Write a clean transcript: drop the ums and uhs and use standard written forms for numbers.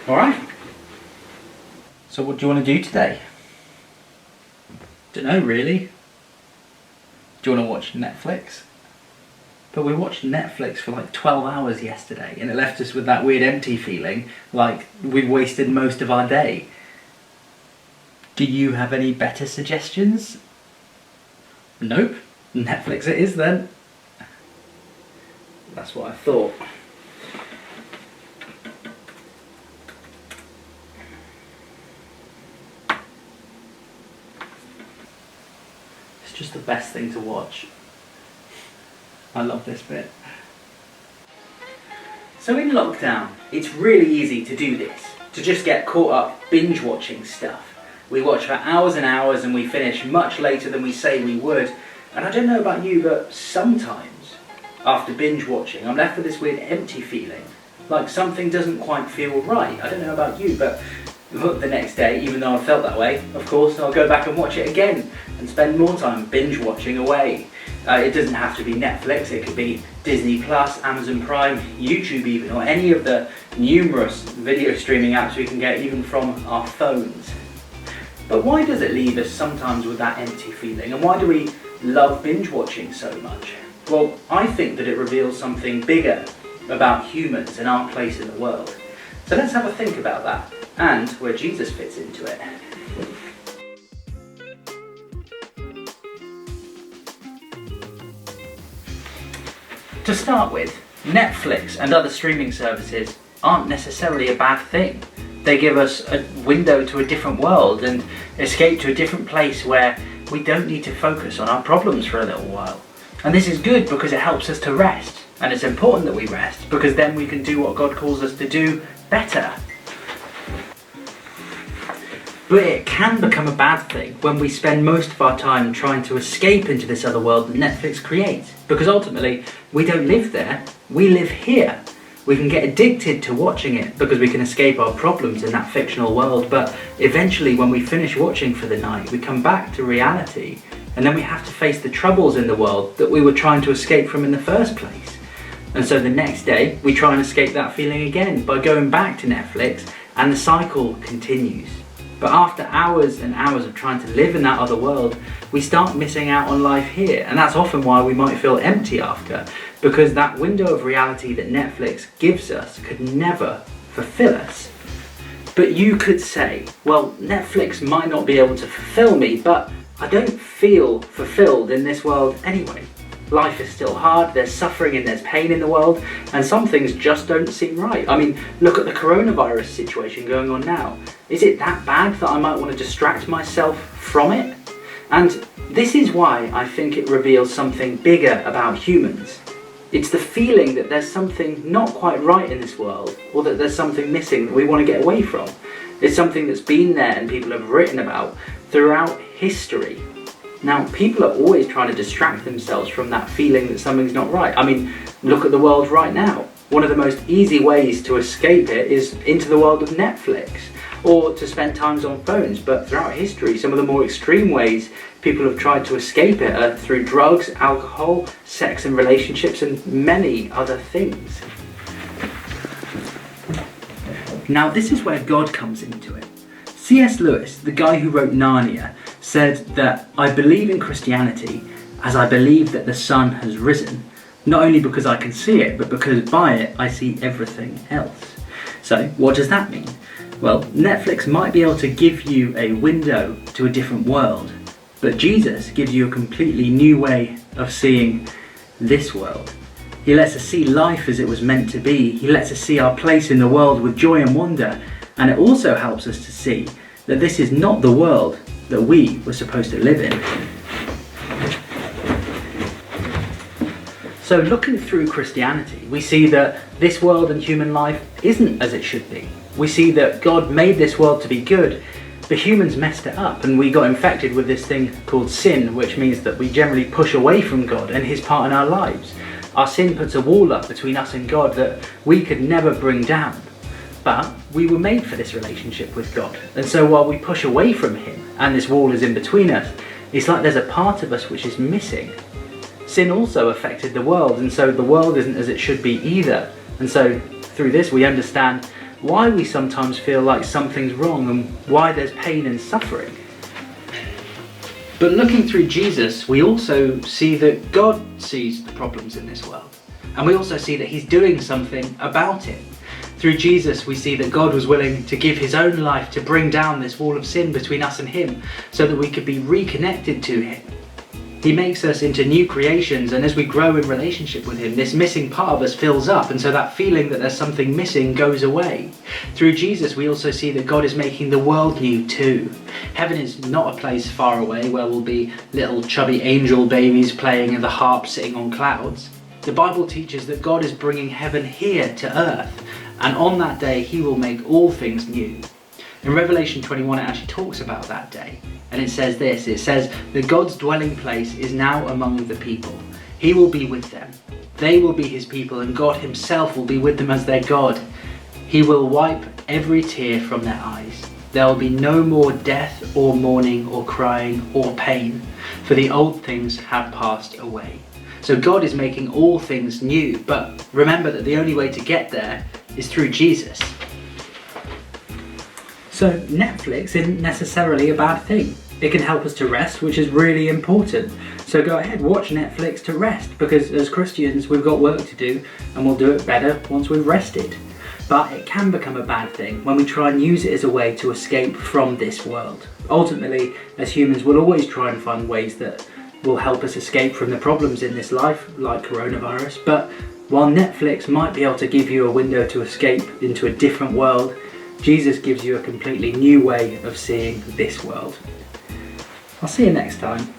Alright. So what do you want to do today? Don't know really. Do you want to watch Netflix? But we watched Netflix for like 12 hours yesterday and it left us with that weird empty feeling like we'd wasted most of our day. Do you have any better suggestions? Nope. Netflix it is then. That's what I thought. It's just the best thing to watch. I love this bit. So in lockdown, it's really easy to do this, to just get caught up binge watching stuff. We watch for hours and hours and we finish much later than we say we would. And I don't know about you, but sometimes after binge watching, I'm left with this weird empty feeling, like something doesn't quite feel right. I don't know about you, but look, the next day, even though I felt that way, of course, I'll go back and watch it again and spend more time binge watching away. It doesn't have to be Netflix, it could be Disney Plus, Amazon Prime, YouTube even, or any of the numerous video streaming apps we can get even from our phones. But why does it leave us sometimes with that empty feeling, and why do we love binge watching so much? Well, I think that it reveals something bigger about humans and our place in the world. So let's have a think about that, and where Jesus fits into it. To start with, Netflix and other streaming services aren't necessarily a bad thing. They give us a window to a different world and escape to a different place where we don't need to focus on our problems for a little while. And this is good because it helps us to rest. And it's important that we rest because then we can do what God calls us to do better. But it can become a bad thing when we spend most of our time trying to escape into this other world that Netflix creates. Because ultimately, we don't live there, we live here. We can get addicted to watching it because we can escape our problems in that fictional world, but eventually when we finish watching for the night, we come back to reality, and then we have to face the troubles in the world that we were trying to escape from in the first place. And so the next day, we try and escape that feeling again by going back to Netflix, and the cycle continues. But after hours and hours of trying to live in that other world, we start missing out on life here. And that's often why we might feel empty after, because that window of reality that Netflix gives us could never fulfill us. But you could say, well, Netflix might not be able to fulfill me, but I don't feel fulfilled in this world anyway. Life is still hard, there's suffering and there's pain in the world, and some things just don't seem right. I mean, look at the coronavirus situation going on now. Is it that bad that I might want to distract myself from it? And this is why I think it reveals something bigger about humans. It's the feeling that there's something not quite right in this world, or that there's something missing that we want to get away from. It's something that's been there and people have written about throughout history. Now, people are always trying to distract themselves from that feeling that something's not right. I mean, look at the world right now. One of the most easy ways to escape it is into the world of Netflix, or to spend times on phones. But throughout history, some of the more extreme ways people have tried to escape it are through drugs, alcohol, sex and relationships, and many other things. Now, this is where God comes into it. C.S. Lewis, the guy who wrote Narnia, said that I believe in Christianity as I believe that the sun has risen, not only because I can see it, but because by it I see everything else. So what does that mean? Well, Netflix might be able to give you a window to a different world, but Jesus gives you a completely new way of seeing this world. He lets us see life as it was meant to be. He lets us see our place in the world with joy and wonder, and it also helps us to see that this is not the world that we were supposed to live in. So looking through Christianity, we see that this world and human life isn't as it should be. We see that God made this world to be good, but humans messed it up and we got infected with this thing called sin, which means that we generally push away from God and his part in our lives. Our sin puts a wall up between us and God that we could never bring down. But we were made for this relationship with God. And so while we push away from him and this wall is in between us, it's like there's a part of us which is missing. Sin also affected the world, and so the world isn't as it should be either. And so Through this we understand why we sometimes feel like something's wrong and why there's pain and suffering. But looking through Jesus, we also see that God sees the problems in this world. And we also see that he's doing something about it. Through Jesus, we see that God was willing to give his own life to bring down this wall of sin between us and him so that we could be reconnected to him. He makes us into new creations, and as we grow in relationship with him, this missing part of us fills up, and so that feeling that there's something missing goes away. Through Jesus, we also see that God is making the world new too. Heaven is not a place far away where we'll be little chubby angel babies playing and the harp sitting on clouds. The Bible teaches that God is bringing heaven here to earth, and on that day he will make all things new. In Revelation 21 it actually talks about that day, and it says this, it says that God's dwelling place is now among the people. He will be with them. They will be his people, and God himself will be with them as their God. He will wipe every tear from their eyes. There will be no more death or mourning or crying or pain, for the old things have passed away. So God is making all things new, but remember that the only way to get there is through Jesus. So Netflix isn't necessarily a bad thing. It can help us to rest, which is really important. So go ahead, watch Netflix to rest, because as Christians we've got work to do and we'll do it better once we've rested. But it can become a bad thing when we try and use it as a way to escape from this world. Ultimately, as humans, we'll always try and find ways that will help us escape from the problems in this life, like coronavirus. But while Netflix might be able to give you a window to escape into a different world, Jesus gives you a completely new way of seeing this world. I'll see you next time.